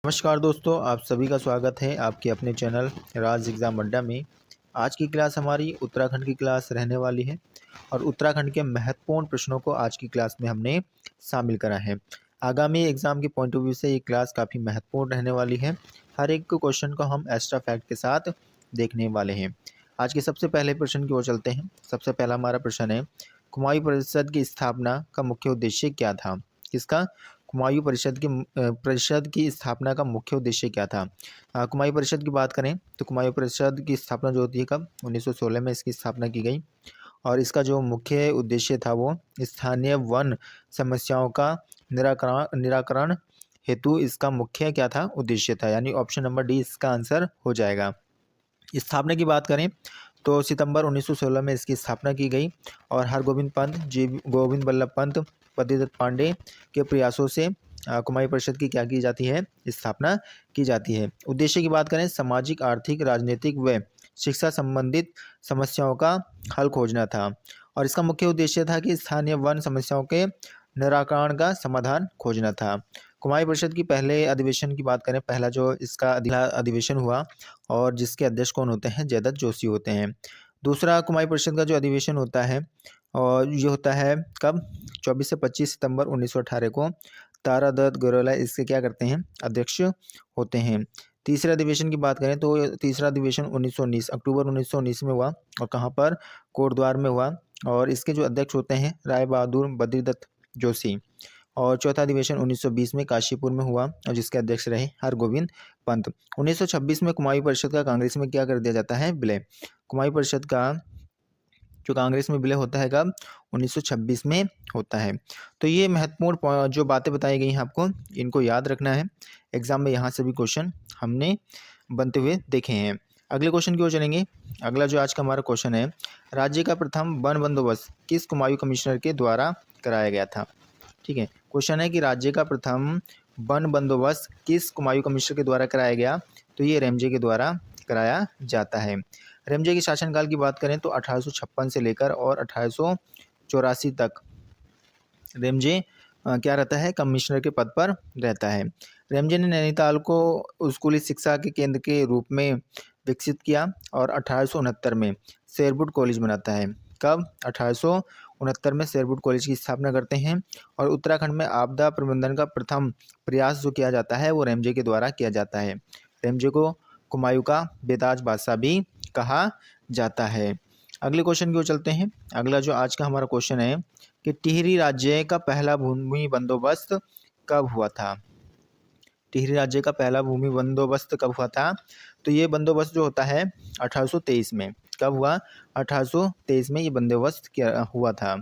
नमस्कार दोस्तों, आप सभी का स्वागत है आपके अपने चैनल राज एग्ज़ाम अड्डा में। आज की क्लास हमारी उत्तराखंड की क्लास रहने वाली है और उत्तराखंड के महत्वपूर्ण प्रश्नों को आज की क्लास में हमने शामिल करा है। आगामी एग्ज़ाम के पॉइंट ऑफ व्यू से ये क्लास काफ़ी महत्वपूर्ण रहने वाली है। हर एक क्वेश्चन को हम एक्स्ट्रा फैक्ट के साथ देखने वाले हैं। आज के सबसे पहले प्रश्न की ओर चलते हैं। सबसे पहला हमारा प्रश्न है, कुमायूं परिषद की स्थापना का मुख्य उद्देश्य क्या था? किसका? कुमायूं परिषद की स्थापना का मुख्य उद्देश्य क्या था? कुमायूं परिषद की बात करें तो कुमायूं परिषद की स्थापना जो होती है कब? 1916 में इसकी स्थापना की गई और इसका जो मुख्य उद्देश्य था वो स्थानीय वन समस्याओं का निराकरण हेतु इसका मुख्य क्या था? उद्देश्य था। यानी ऑप्शन नंबर डी इसका आंसर हो जाएगा। स्थापना की बात करें तो सितंबर 1916 में इसकी स्थापना की गई और हरगोविंद पंत, जी गोविंद बल्लभ पंत, पतिदत्त पांडे के प्रयासों से कुमायूं परिषद की क्या की जाती है? स्थापना की जाती है। उद्देश्य की बात करें, सामाजिक, आर्थिक, राजनीतिक व शिक्षा संबंधित समस्याओं का हल खोजना था और इसका मुख्य उद्देश्य था कि स्थानीय वन समस्याओं के निराकरण का समाधान खोजना था। कुमायूं परिषद की पहले अधिवेशन की बात करें, पहला जो इसका अधिवेशन हुआ और जिसके अध्यक्ष कौन होते हैं? जयदत्त जोशी होते हैं। दूसरा कुमायूं परिषद का जो अधिवेशन होता है और ये होता है कब? 24 से 25 सितंबर 1918 को। तारादत्त गौरोला इसके क्या करते हैं? अध्यक्ष होते हैं। तीसरे अधिवेशन की बात करें तो तीसरा अधिवेशन 1919 अक्टूबर 1919 में हुआ और कहाँ पर? कोटद्वार में हुआ और इसके जो अध्यक्ष होते हैं राय बहादुर बद्रीदत्त जोशी। और चौथा अधिवेशन 1920 में काशीपुर में हुआ और जिसके अध्यक्ष रहे हरगोविंद पंत। 1926 में कुमायूं परिषद का कांग्रेस में क्या कर दिया जाता है? विलय। कुमायूं परिषद का जो कांग्रेस में विलय होता है कब? 1926 में होता है। तो ये महत्वपूर्ण जो बातें बताई गई हैं आपको इनको याद रखना है। एग्जाम में यहाँ से भी क्वेश्चन हमने बनते हुए देखे हैं। अगले क्वेश्चन की ओर चलेंगे। अगला जो आज का हमारा क्वेश्चन है, राज्य का प्रथम वन बंदोबस्त किस कुमायूं कमिश्नर के द्वारा कराया गया था? ठीक है, क्वेश्चन है कि राज्य का प्रथम वन बंदोबस्त किस कुमायूं कमिश्नर के द्वारा कराया गया? तो ये रेमजे के द्वारा कराया जाता है। रेमजे के शासनकाल की बात करें तो 1856 से लेकर और 1884 तक रेमजे क्या रहता है? कमिश्नर के पद पर रहता है। रेमजे ने नैनीताल को स्कूली शिक्षा के केंद्र के रूप में विकसित किया और 1869 में शेरवुड कॉलेज बनाता है। कब? 1869 में शेरवुड कॉलेज की स्थापना करते हैं और उत्तराखंड में आपदा प्रबंधन का प्रथम प्रयास जो किया जाता है वो रेमजे के द्वारा किया जाता है। रेमजे को कुमायूं का बेताज बादशाह भी कहा जाता है। अगले क्वेश्चन की ओर चलते हैं। अगला जो आज का हमारा क्वेश्चन है कि टिहरी राज्य का पहला भूमि बंदोबस्त कब हुआ था? टिहरी राज्य का पहला भूमि बंदोबस्त कब हुआ था? तो ये बंदोबस्त जो होता है 1823 में। कब हुआ? 1823 में ये बंदोबस्त किया हुआ था।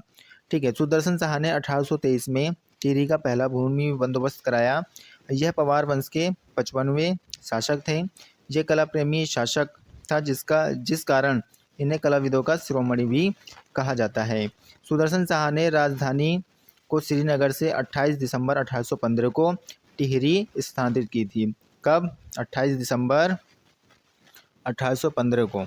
ठीक है, सुदर्शन शाह ने 1823 में टिहरी का पहला भूमि बंदोबस्त कराया। यह पवार वंश के 55वें शासक थे। ये कला प्रेमी शासक था जिस कारण इन्हें कलाविदों का शिरोमणि भी कहा जाता है। सुदर्शन शाह ने राजधानी को श्रीनगर से 28 दिसंबर 1815 को टिहरी स्थानांतरित की थी। कब? 28 दिसंबर 1815 को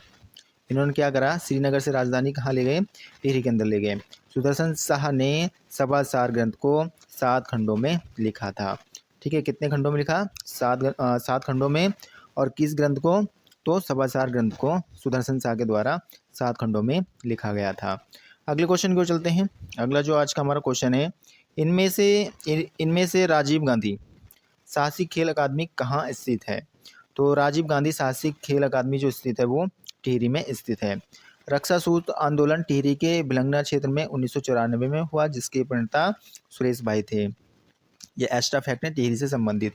इन्होंने क्या करा? श्रीनगर से राजधानी कहाँ ले गए? टिहरी के अंदर ले गए। सुदर्शन शाह ने सभासार ग्रंथ को 7 खंडों में लिखा था। ठीक है, कितने खंडों में लिखा? 7 खंडों में। और किस ग्रंथ को? तो सभासार ग्रंथ को सुदर्शन शाह के द्वारा 7 खंडों में लिखा गया था। अगले क्वेश्चन को चलते हैं। अगला जो आज का हमारा क्वेश्चन है, इनमें से राजीव गांधी साहसिक खेल अकादमी कहाँ स्थित है? तो राजीव गांधी साहसिक खेल अकादमी जो स्थित है वो टिहरी में स्थित है। रक्षा सूत्र आंदोलन टिहरी के भिलंगना क्षेत्र में 1994 में हुआ जिसके प्रणेता सुरेश भाई थे। ये एक्स्ट्रा फैक्ट है टिहरी से संबंधित।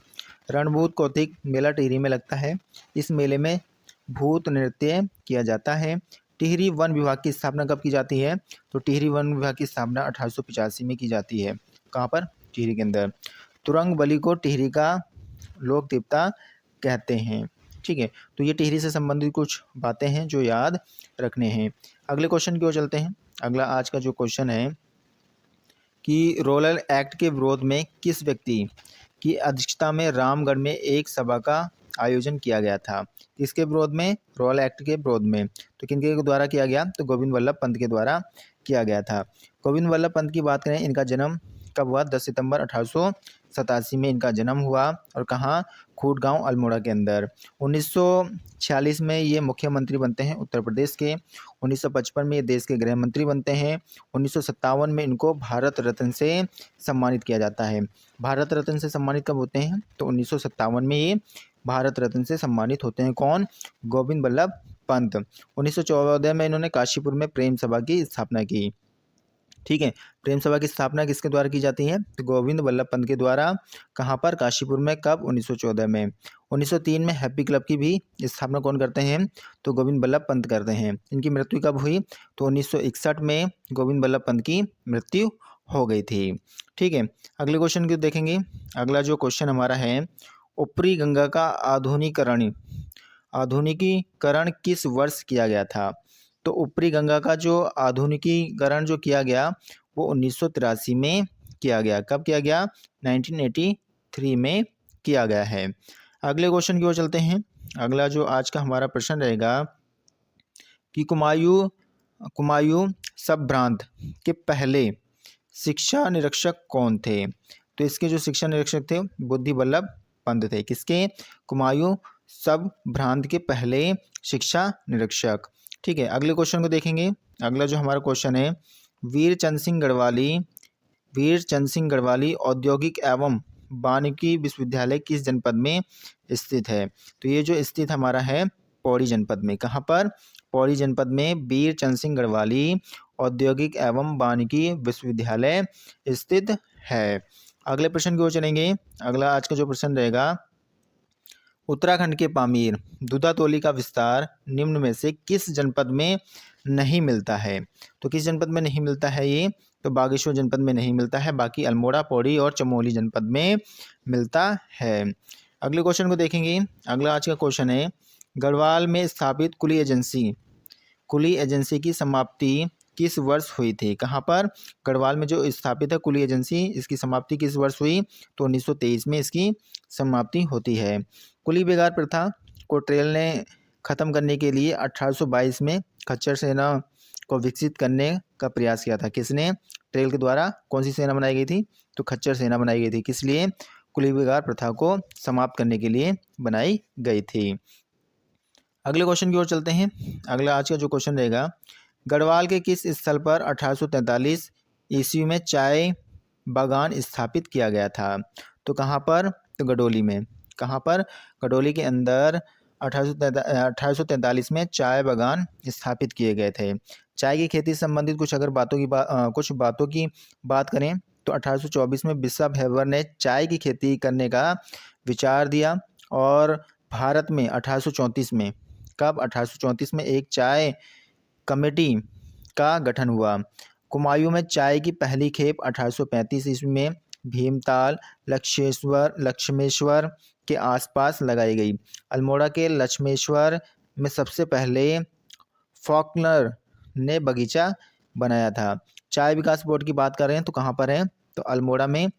रणभूत कौतिक मेला टिहरी में लगता है। इस मेले में भूत नृत्य किया जाता है। टिहरी वन विभाग की स्थापना कब की जाती है? तो टिहरी वन विभाग की स्थापना 1885 में की जाती है। कहाँ पर? टिहरी के अंदर। तुरंग बली को टिहरी का लोक देवता कहते हैं। ठीक है, तो ये टिहरी से संबंधित कुछ बातें हैं जो याद रखने हैं। अगले क्वेश्चन की ओर चलते हैं। अगला आज का जो क्वेश्चन है कि रोलर एक्ट के विरोध में किस व्यक्ति की अध्यक्षता में रामगढ़ में एक सभा का आयोजन किया गया था? किसके विरोध में? रॉयल एक्ट के विरोध में। तो किनके द्वारा किया गया? तो गोविंद वल्लभ पंत के द्वारा किया गया था। गोविंद वल्लभ पंत की बात करें, इनका जन्म कब हुआ? 10 सितंबर 1987 में इनका जन्म हुआ और कहाँ, खूट गांव अल्मोड़ा के अंदर। 1946 में ये मुख्यमंत्री बनते हैं उत्तर प्रदेश के। 1955 में ये देश के गृह मंत्री बनते हैं। 1957 में इनको भारत रत्न से सम्मानित किया जाता है। भारत रत्न से सम्मानित कब होते हैं, तो 1957 में ये भारत रत्न से सम्मानित होते हैं। कौन, गोविंद बल्लभ पंत। 1914 में इन्होंने काशीपुर में प्रेम सभा की स्थापना की। ठीक है, प्रेम सभा की स्थापना किसके द्वारा की जाती है, तो गोविंद बल्लभ पंत के द्वारा। कहाँ पर, काशीपुर में। कब, 1914 में। 1903 में हैप्पी क्लब की भी स्थापना कौन करते हैं, तो गोविंद बल्लभ पंत करते हैं। इनकी मृत्यु कब हुई, तो 1961 में गोविंद बल्लभ पंत की मृत्यु हो गई थी। ठीक है, अगले क्वेश्चन को देखेंगे। अगला जो क्वेश्चन हमारा है, ऊपरी गंगा का आधुनिकीकरण किस वर्ष किया गया था। तो ऊपरी गंगा का जो आधुनिकीकरण जो किया गया वो 1983 में किया गया। कब किया गया, 1983 में किया गया है। अगले क्वेश्चन की ओर चलते हैं। अगला जो आज का हमारा प्रश्न रहेगा कि कुमायूं संभ्रांत के पहले शिक्षा निरीक्षक कौन थे। तो इसके जो शिक्षा निरीक्षक थे बुद्धि बल्लभ पंत थे। किसके, कुमायूं संभ्रांत के पहले शिक्षा निरीक्षक। ठीक है, अगले क्वेश्चन को देखेंगे। अगला जो हमारा क्वेश्चन है, वीरचंद सिंह गढ़वाली औद्योगिक एवं वानिकी विश्वविद्यालय किस जनपद में स्थित है। तो ये जो स्थित हमारा है पौड़ी जनपद में। कहाँ पर, पौड़ी जनपद में वीरचंद सिंह गढ़वाली औद्योगिक एवं वानिकी विश्वविद्यालय स्थित है। अगले प्रश्न की ओर चलेंगे। अगला आज का जो प्रश्न रहेगा, उत्तराखंड के पामीर दूधातोली का विस्तार निम्न में से किस जनपद में नहीं मिलता है। तो किस जनपद में नहीं मिलता है ये, तो बागेश्वर जनपद में नहीं मिलता है, बाकी अल्मोड़ा, पौड़ी और चमोली जनपद में मिलता है। अगले क्वेश्चन को देखेंगे। अगला आज का क्वेश्चन है, गढ़वाल में स्थापित कुली एजेंसी की समाप्ति किस वर्ष हुई थी। कहाँ पर, गढ़वाल में जो स्थापित है कुली एजेंसी, इसकी समाप्ति किस वर्ष हुई, तो 1923 में इसकी समाप्ति होती है। कुली बेगार प्रथा को ट्रेल ने खत्म करने के लिए 1822 में खच्चर सेना को विकसित करने का प्रयास किया था। किसने, ट्रेल के द्वारा कौन सी सेना बनाई गई थी, तो खच्चर सेना बनाई गई थी। किस लिए, कुली बेगार प्रथा को समाप्त करने के लिए बनाई गई थी। अगले क्वेश्चन की ओर चलते हैं। अगला आज का जो क्वेश्चन रहेगा, गढ़वाल के किस स्थल पर 1843 ईस्वी में चाय बागान स्थापित किया गया था। तो कहाँ पर, तो गडोली में। कहाँ पर, गडोली के अंदर 1843 में चाय बागान स्थापित किए गए थे। चाय की खेती से संबंधित कुछ बातों की बात करें तो 1824 में बिशप हेबर ने चाय की खेती करने का विचार दिया और भारत में 1834 में, कब, 1834 में एक चाय कमेटी का गठन हुआ। कुमायूं में चाय की पहली खेप 1835 ईस्वी में भीमताल लक्ष्मेश्वर के आसपास लगाई गई। अल्मोड़ा के लक्ष्मेश्वर में सबसे पहले फॉकनर ने बगीचा बनाया था। चाय विकास बोर्ड की बात कर रहे हैं तो कहाँ पर है, तो अल्मोड़ा में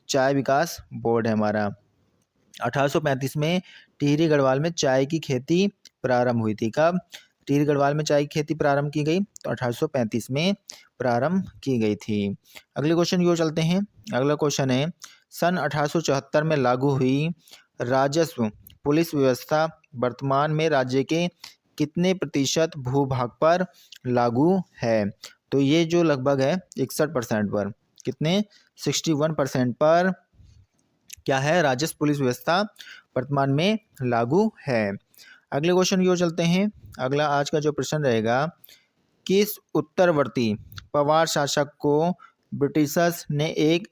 चाय विकास बोर्ड है हमारा। 1835 में टिहरी गढ़वाल में चाय की खेती प्रारंभ हुई थी। कब, टिहरी गढ़वाल में चाय की खेती प्रारंभ की गई, तो 1835 में प्रारंभ की गई थी। अगले क्वेश्चन की ओर चलते हैं। अगला क्वेश्चन है, सन 1874 में लागू हुई राजस्व पुलिस व्यवस्था वर्तमान में राज्य के कितने प्रतिशत भूभाग पर लागू है। तो ये जो लगभग है 61% पर, कितने, 61% पर क्या है, राजस्व पुलिस व्यवस्था वर्तमान में लागू है। अगले क्वेश्चन की ओर चलते हैं। अगला आज का जो प्रश्न रहेगा, किस उत्तरवर्ती पवार शासक को ब्रिटिशर्स ने एक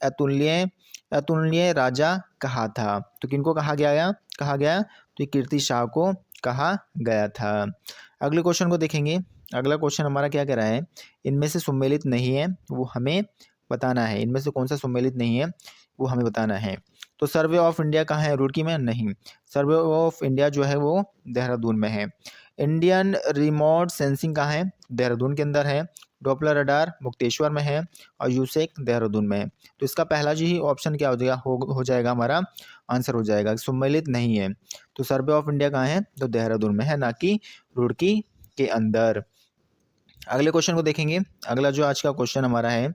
अतुलनीय राजा कहा था। तो किनको कहा गया, तो कीर्ति शाह को कहा गया था। अगले क्वेश्चन को देखेंगे। अगला क्वेश्चन हमारा क्या कह रहा है, इनमें से सम्मिलित नहीं है वो हमें बताना है। इनमें से कौन सा सम्मिलित नहीं है वो हमें बताना है। तो सर्वे ऑफ इंडिया कहाँ है, रुड़की में नहीं। सर्वे ऑफ इंडिया जो है वो देहरादून में है। इंडियन रिमोट सेंसिंग कहाँ है, देहरादून के अंदर है। डॉपलर रडार मुक्तेश्वर में है और यूसेक देहरादून में है। तो इसका पहला जो ही ऑप्शन क्या हो जाएगा हमारा आंसर हो जाएगा, सम्मिलित नहीं है। तो सर्वे ऑफ इंडिया कहाँ है, तो देहरादून में है, ना कि रुड़की के अंदर। अगले क्वेश्चन को देखेंगे। अगला जो आज का क्वेश्चन हमारा है,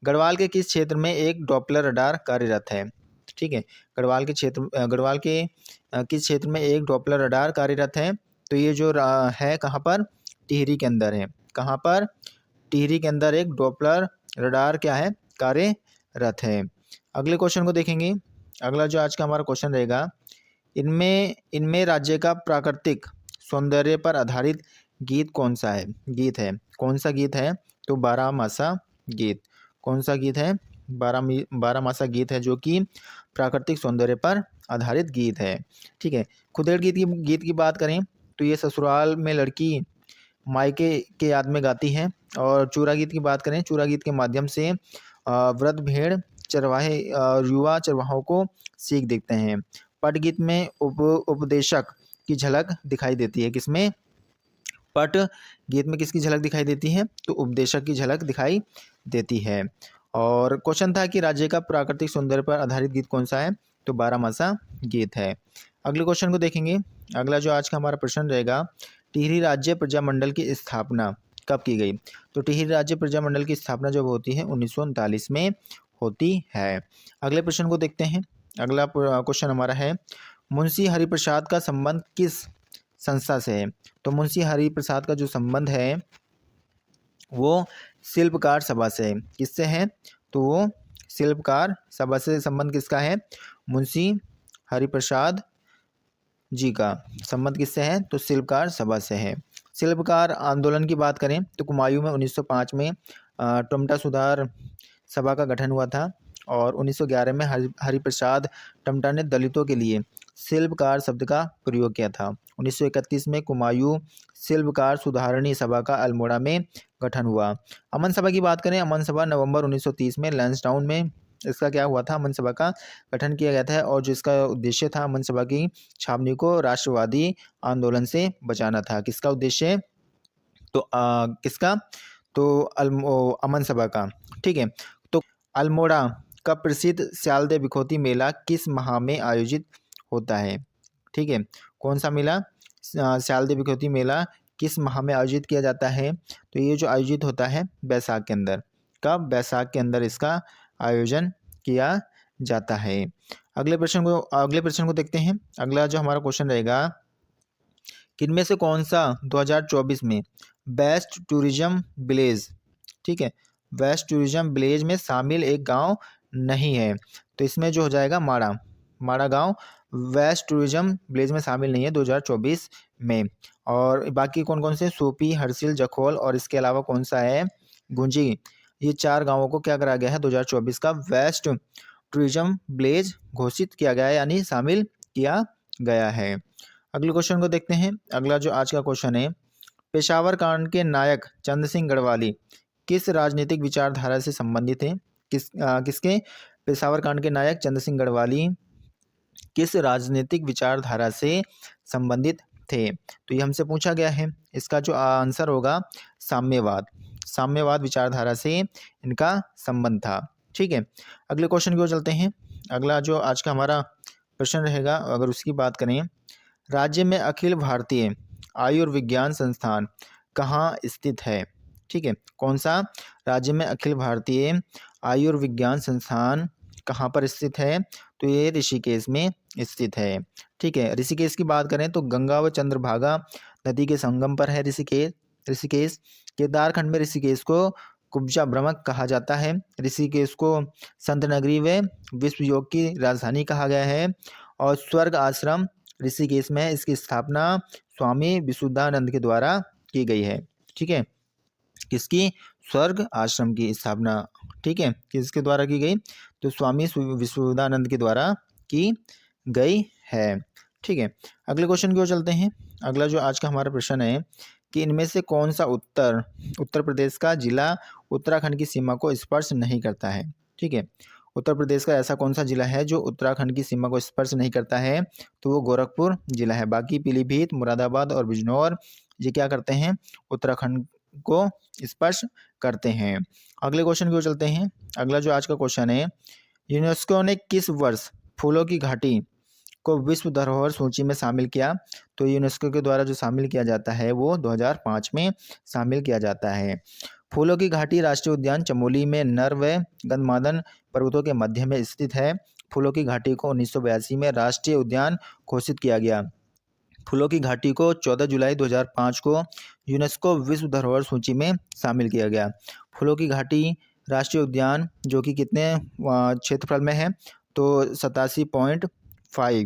गढ़वाल के किस क्षेत्र में एक डॉपलर रडार कार्यरत है। ठीक है। गढ़वाल के किस क्षेत्र में एक डॉपलर रडार कार्यरत है? तो ये जो है कहाँ पर? टिहरी के अंदर है। कहाँ पर? टिहरी के अंदर एक डॉपलर रडार क्या है? कार्यरत है। अगले क्वेश्चन को देखेंगे। अगला जो आज का हमारा क्वेश्चन रहेगा, इनमें इनमें राज्य का प्राकृतिक सौंदर्य पर आधारित गीत कौन सा है? कौन सा गीत है? तो बारहमासा गीत। कौन सा गीत है? बारहमासा गीत है, जो कि प्राकृतिक सौंदर्य पर आधारित गीत है। ठीक है। खुदेड़ गीत की बात करें तो ये ससुराल में लड़की मायके के याद में गाती है। और चूरा गीत की बात करें, चूरा गीत के माध्यम से वृद्ध भेड़ चरवाहे युवा चरवाहों को सीख देखते हैं। पट गीत में उपदेशक की झलक दिखाई देती है। किसमें? पट गीत में किसकी झलक दिखाई देती है? तो उपदेशक की झलक दिखाई देती है। और क्वेश्चन था कि राज्य का प्राकृतिक सौंदर्य पर आधारित गीत कौन सा है? तो बारहमासा गीत है। अगले क्वेश्चन को देखेंगे। अगला जो आज का हमारा प्रश्न रहेगा, टिहरी राज्य प्रजामंडल की स्थापना कब की गई? तो टिहरी राज्य प्रजामंडल की स्थापना जब होती है 1939 में होती है। अगले प्रश्न को देखते हैं। अगला क्वेश्चन हमारा है, मुंशी हरिप्रसाद का संबंध किस संस्था से है? तो मुंशी हरिप्रसाद का जो संबंध है वो शिल्पकार सभा से है। किससे है? तो वो शिल्पकार सभा से संबंध किसका है? मुंशी हरिप्रसाद जी का संबंध किससे है? तो शिल्पकार सभा से है। शिल्पकार आंदोलन की बात करें तो कुमायूं में 1905 में टमटा सुधार सभा का गठन हुआ था। और 1911 में हरिप्रसाद टमटा ने दलितों के लिए शिल्पकार शब्द का प्रयोग किया था। 1931 में कुमायूं शिल्पकार सुधारणी सभा का अल्मोड़ा में गठन हुआ। अमन सभा की बात करें, अमन सभा नवंबर 1930 में लैंसडाउन में इसका क्या हुआ था? अमन सभा का गठन किया गया था। और जिसका उद्देश्य था अमन सभा की छावनी को राष्ट्रवादी आंदोलन से बचाना था। किसका उद्देश्य? तो किसका? तो अमन सभा का। ठीक है। तो अल्मोड़ा का प्रसिद्ध स्यालदे बिखोती मेला किस माह में आयोजित होता है? ठीक है। कौन सा मेला? स्यालदे बिखोती मेला किस माह में आयोजित किया जाता है? तो ये जो आयोजित होता है बैसाख के अंदर। कब? बैसाख के अंदर इसका आयोजन किया जाता है। अगले प्रश्न को देखते हैं। अगला जो हमारा क्वेश्चन रहेगा, किनमें से कौन सा 2024 में बेस्ट टूरिज्म विलेज, ठीक है, बेस्ट टूरिज्म विलेज में शामिल एक गांव नहीं है? तो इसमें जो हो जाएगा माड़ा गांव वेस्ट टूरिज्म विलेज में शामिल नहीं है 2024 में। और बाकी कौन कौन से? सूपी, हरसिल, जखोल और इसके अलावा कौन सा है? गुंजी। ये 4 गांवों को क्या करा गया है? 2024 का वेस्ट टूरिज्म विलेज घोषित किया गया है, यानी शामिल किया गया है। अगले क्वेश्चन को देखते हैं। अगला जो आज का क्वेश्चन है, पेशावर कांड के नायक चंद सिंह गढ़वाली किस राजनीतिक विचारधारा से संबंधित थे? किसके? पेशावर कांड के नायक चंद सिंह गढ़वाली किस राजनीतिक विचारधारा से संबंधित थे? तो ये हमसे पूछा गया है। इसका जो आंसर होगा साम्यवाद विचारधारा से इनका संबंध था। ठीक है। अगले क्वेश्चन की ओर चलते हैं। अगला जो आज का हमारा प्रश्न रहेगा, अगर उसकी बात करें, राज्य में अखिल भारतीय आयुर्विज्ञान संस्थान कहाँ स्थित है? ठीक है। कौन सा? राज्य में अखिल भारतीय आयुर्विज्ञान संस्थान कहाँ पर स्थित है? तो ये ऋषिकेश में स्थित है। ठीक है। ऋषिकेश की बात करें तो गंगा व चंद्रभागा नदी के संगम पर है ऋषिकेश। केदारखंड में ऋषिकेश को कुब्जा ब्रह्मक कहा जाता है। ऋषिकेश को संत नगरी व विश्व योग की राजधानी कहा गया है। और स्वर्ग आश्रम ऋषिकेश में इसकी स्थापना स्वामी विशुद्धानंद के द्वारा की गई है। ठीक है। किसकी? स्वर्ग आश्रम की स्थापना, ठीक है, किसके द्वारा की गई? तो स्वामी विशुद्धानंद के द्वारा की गई है। ठीक है। अगले क्वेश्चन की ओर चलते हैं। अगला जो आज का हमारा प्रश्न है कि इनमें से कौन सा उत्तर प्रदेश का जिला उत्तराखंड की सीमा को स्पर्श नहीं करता है? ठीक है। उत्तर प्रदेश का ऐसा कौन सा जिला है जो उत्तराखंड की सीमा को स्पर्श नहीं करता है? तो वो गोरखपुर जिला है। बाकी पीलीभीत, मुरादाबाद और बिजनौर ये क्या करते हैं? उत्तराखंड को स्पर्श करते हैं। अगले क्वेश्चन की ओर चलते हैं। अगला जो आज का क्वेश्चन है, यूनेस्को ने किस वर्ष फूलों की घाटी को विश्व धरोहर सूची में शामिल किया? तो यूनेस्को के द्वारा जो शामिल किया जाता है वो 2005 में शामिल किया जाता है। फूलों की घाटी राष्ट्रीय उद्यान चमोली में नर व गंधमादन पर्वतों के मध्य में स्थित है। फूलों की घाटी को 1982 में राष्ट्रीय उद्यान घोषित किया गया। फूलों की घाटी को 14 जुलाई 2005 को यूनेस्को विश्व धरोहर सूची में शामिल किया गया। फूलों की घाटी राष्ट्रीय उद्यान जो कि कितने क्षेत्रफल में है, तो 87.5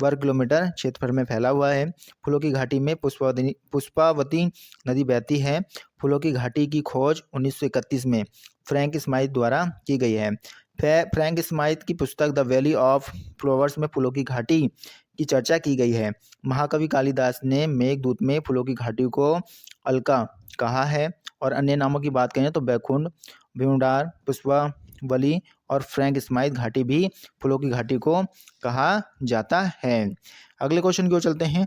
वर्ग किलोमीटर क्षेत्रफल में फैला हुआ है। फूलों की घाटी में पुष्पावती नदी बहती है। फूलों की घाटी की खोज 1931 में फ्रैंक स्माइथ द्वारा की गई है। फ्रैंक स्माइथ की पुस्तक द वैली ऑफ फ्लावर्स में फूलों की घाटी की चर्चा की गई है। महाकवि कालिदास ने मेघदूत में फूलों की घाटी को अलका कहा है। और अन्य नामों की बात करें तो बैकुंठ, भीमडार, पुष्पावली और फ्रैंक स्माइथ घाटी भी फूलों की घाटी को कहा जाता है। अगले क्वेश्चन की ओर चलते हैं।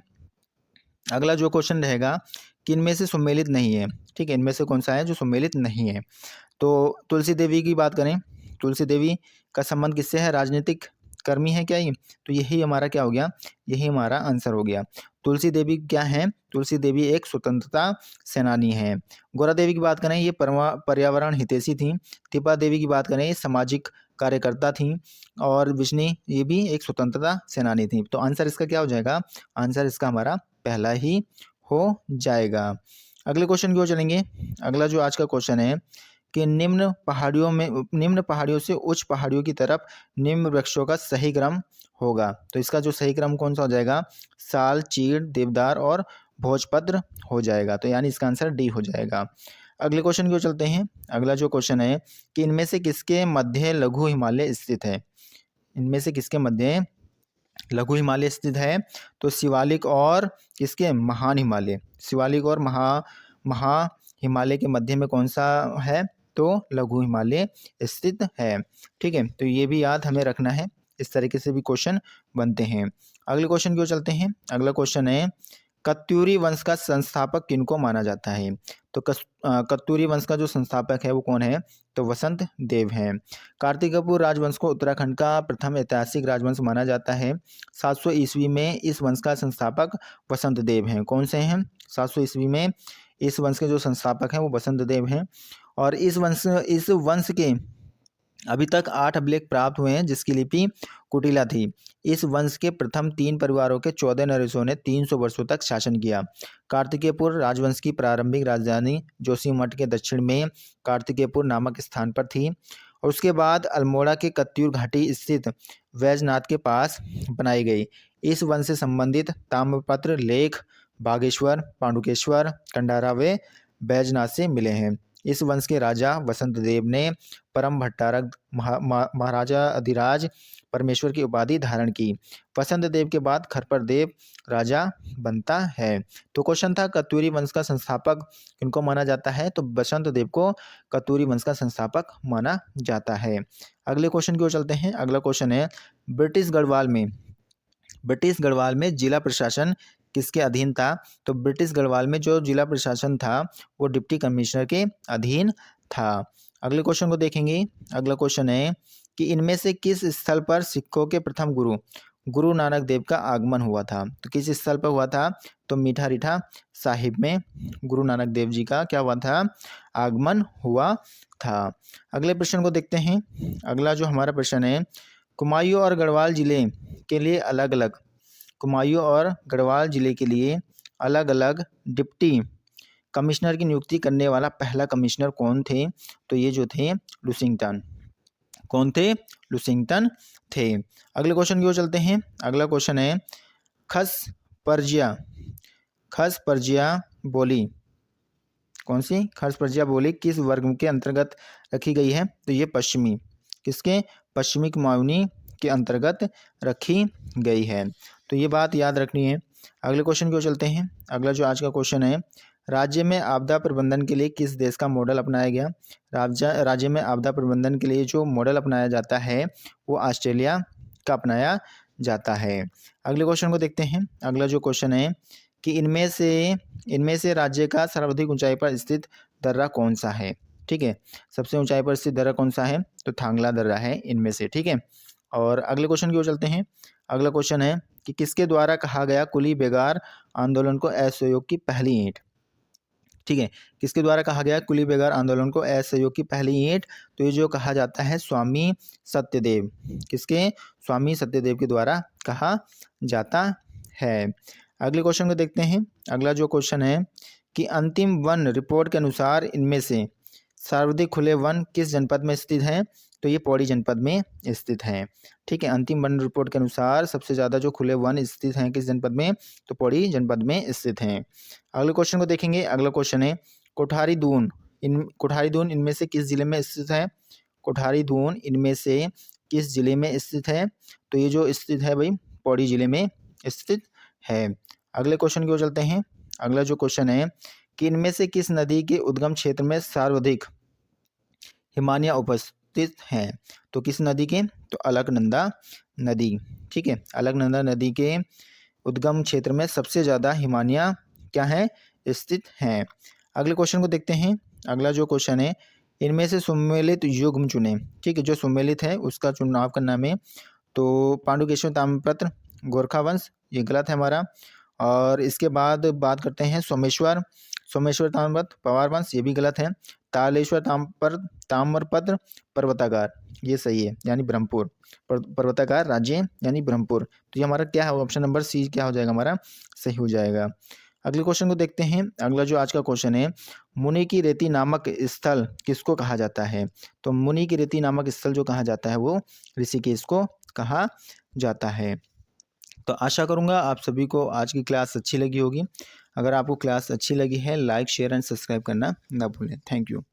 अगला जो क्वेश्चन रहेगा कि इनमें से सम्मिलित नहीं है। ठीक है, इनमें से कौन सा है जो सम्मिलित नहीं है। तो तुलसी देवी की बात करें, तुलसी देवी का संबंध किससे है? राजनीतिक कर्मी है क्या ये? तो यही हमारा क्या हो गया, यही हमारा आंसर हो गया। तुलसी देवी क्या है? तुलसी देवी एक स्वतंत्रता सेनानी है। गौरा देवी की बात करें, ये पर्यावरण हितैषी थी। तिपा देवी की बात करें, ये सामाजिक कार्यकर्ता थी। और विष्णु ये भी एक स्वतंत्रता सेनानी थी। तो आंसर इसका क्या हो जाएगा? आंसर इसका हमारा पहला ही हो जाएगा। अगले क्वेश्चन की ओर चलेंगे। अगला जो आज का क्वेश्चन है कि निम्न पहाड़ियों से उच्च पहाड़ियों की तरफ निम्न वृक्षों का सही क्रम होगा। तो इसका जो सही क्रम कौन सा हो जाएगा? साल, चीड़, देवदार और भोजपत्र हो जाएगा। तो यानी इसका आंसर डी हो जाएगा। अगले क्वेश्चन की ओर चलते हैं। अगला जो क्वेश्चन है कि इनमें से किसके मध्य लघु हिमालय स्थित है? इनमें से किसके मध्य लघु हिमालय स्थित है? तो शिवालिक और किसके? महान हिमालय। शिवालिक और महा हिमालय के मध्य में कौन सा है? तो लघु हिमालय स्थित है। ठीक है, तो ये भी याद हमें रखना है। इस तरीके से भी क्वेश्चन बनते हैं। अगले क्वेश्चन की ओर चलते हैं। अगला क्वेश्चन है कत्यूरी वंश का संस्थापक किनको माना जाता है? तो कत्यूरी वंश का जो संस्थापक है वो कौन है? तो वसंत देव हैं। कार्तिकपुर राजवंश को उत्तराखंड का प्रथम ऐतिहासिक राजवंश माना जाता है। 700 ईस्वी में इस वंश का संस्थापक वसंत देव हैं। कौन से हैं? 700 ईस्वी में इस वंश के जो संस्थापक हैं वो वसंत देव हैं। और इस वंश के अभी तक 8 अभिलेख प्राप्त हुए हैं जिसकी लिपि कुटिला थी। इस वंश के प्रथम 3 परिवारों के 14 नरेशों ने 300 वर्षों तक शासन किया। कार्तिकेयपुर राजवंश की प्रारंभिक राजधानी जोशीमठ के दक्षिण में कार्तिकेयपुर नामक स्थान पर थी और उसके बाद अल्मोड़ा के कत्यूर घाटी स्थित वैजनाथ के पास बनाई गई। इस वंश से संबंधित ताम्रपत्र लेख बागेश्वर, पांडुकेश्वर, कंडारा व बैजनाथ से मिले हैं। इस वंश के राजा वसंत देव ने परम भट्टारक महाराजा अधिराज परमेश्वर की उपाधि धारण की। वसंत देव के बाद खरपर देव राजा बनता है। तो क्वेश्चन था कत्यूरी वंश का संस्थापक किनको माना जाता है? तो वसंत देव को कत्यूरी वंश का संस्थापक माना जाता है। अगले क्वेश्चन की ओर चलते हैं। अगला क्वेश्चन है ब्रिटिश गढ़वाल में जिला प्रशासन किसके अधीन था? तो ब्रिटिश गढ़वाल में जो जिला प्रशासन था वो डिप्टी कमिश्नर के अधीन था। अगले क्वेश्चन को देखेंगे। अगला क्वेश्चन है कि इनमें से किस स्थल पर सिखों के प्रथम गुरु नानक देव का आगमन हुआ था? तो किस स्थल पर हुआ था? तो मीठा रीठा साहिब में गुरु नानक देव जी का क्या हुआ था? आगमन हुआ था। अगले प्रश्न को देखते हैं। अगला जो हमारा प्रश्न है कुमायूं और गढ़वाल जिले के लिए अलग अलग डिप्टी कमिश्नर की नियुक्ति करने वाला पहला कमिश्नर कौन थे? तो ये जो थे लुसिंगटन। कौन थे? लुसिंगटन थे। अगले क्वेश्चन की ओर चलते हैं। अगला क्वेश्चन है खस परजिया बोली कौन सी? खस परजिया बोली किस वर्ग के अंतर्गत रखी गई है? तो ये पश्चिमी कुमाऊनी के अंतर्गत रखी गई है। तो ये बात याद रखनी है। अगले क्वेश्चन की ओर चलते हैं। अगला जो आज का क्वेश्चन है राज्य में आपदा प्रबंधन के लिए किस देश का मॉडल अपनाया गया? राज्य में आपदा प्रबंधन के लिए जो मॉडल अपनाया जाता है वो ऑस्ट्रेलिया का अपनाया जाता है। अगले क्वेश्चन को देखते हैं। अगला जो क्वेश्चन है कि इनमें से राज्य का सर्वाधिक ऊंचाई पर स्थित दर्रा कौन सा है? ठीक है, सबसे ऊंचाई पर स्थित दर्रा कौन सा है? तो थांगला दर्रा है इनमें से। ठीक है, और अगले क्वेश्चन की ओर चलते हैं। अगला क्वेश्चन है कि किसके द्वारा कहा गया कुली बेगार आंदोलन को असहयोग की पहली ईंट? ठीक है, किसके द्वारा कहा गया कुली बेगार आंदोलन को असहयोग की पहली ईंट? तो ये जो कहा जाता है स्वामी सत्यदेव, किसके? स्वामी सत्यदेव के द्वारा कहा जाता है। अगले क्वेश्चन को देखते हैं। अगला जो क्वेश्चन है कि अंतिम वन रिपोर्ट के अनुसार इनमें से सर्वाधिक खुले वन किस जनपद में स्थित हैं? तो ये पौड़ी जनपद में स्थित हैं। ठीक है, अंतिम वन रिपोर्ट के अनुसार सबसे ज़्यादा जो खुले वन स्थित हैं किस जनपद में? तो पौड़ी जनपद में स्थित हैं। अगले क्वेश्चन को देखेंगे। अगला क्वेश्चन है कोठारी दून इनमें से किस जिले में स्थित है? कोठारी दून इनमें से किस जिले में स्थित है? तो ये जो स्थित है भाई पौड़ी जिले में स्थित है। अगले क्वेश्चन की ओर चलते हैं। अगला जो क्वेश्चन है कि इनमें से किस नदी के उद्गम क्षेत्र में सर्वाधिक हिमानियाँ उपस्थित हैं? तो किस नदी के? तो अलकनंदा नदी। ठीक है, अलकनंदा नदी के उद्गम क्षेत्र में सबसे ज़्यादा हिमानियाँ क्या है? स्थित हैं। अगले क्वेश्चन को देखते हैं। अगला जो क्वेश्चन है इनमें से सुमेलित युग्म चुने। ठीक है, जो सुमेलित है उसका चुनाव करना में। तो पांडुकेश्वर ताम्रपत्र गोरखावंश, ये गलत है हमारा। और इसके बाद बात करते हैं सोमेश्वर ताम्रपत्र पवार वंश, ये भी गलत है। तालेश्वर ताम्रपत्र पर्वतागार, ये सही है, यानी ब्रह्मपुर। पर्वतागार राज्य यानी ब्रह्मपुर। तो ये हमारा क्या है? ऑप्शन नंबर सी क्या हो जाएगा? हमारा सही हो जाएगा। अगले क्वेश्चन को देखते हैं। अगला जो आज का क्वेश्चन है मुनि की रेती नामक स्थल किसको कहा जाता है? तो मुनि की रेती नामक स्थल जो कहा जाता है वो ऋषिकेश को कहा जाता है। तो आशा करूँगा आप सभी को आज की क्लास अच्छी लगी होगी। अगर आपको क्लास अच्छी लगी है लाइक शेयर एंड सब्सक्राइब करना ना भूलें। Thank you.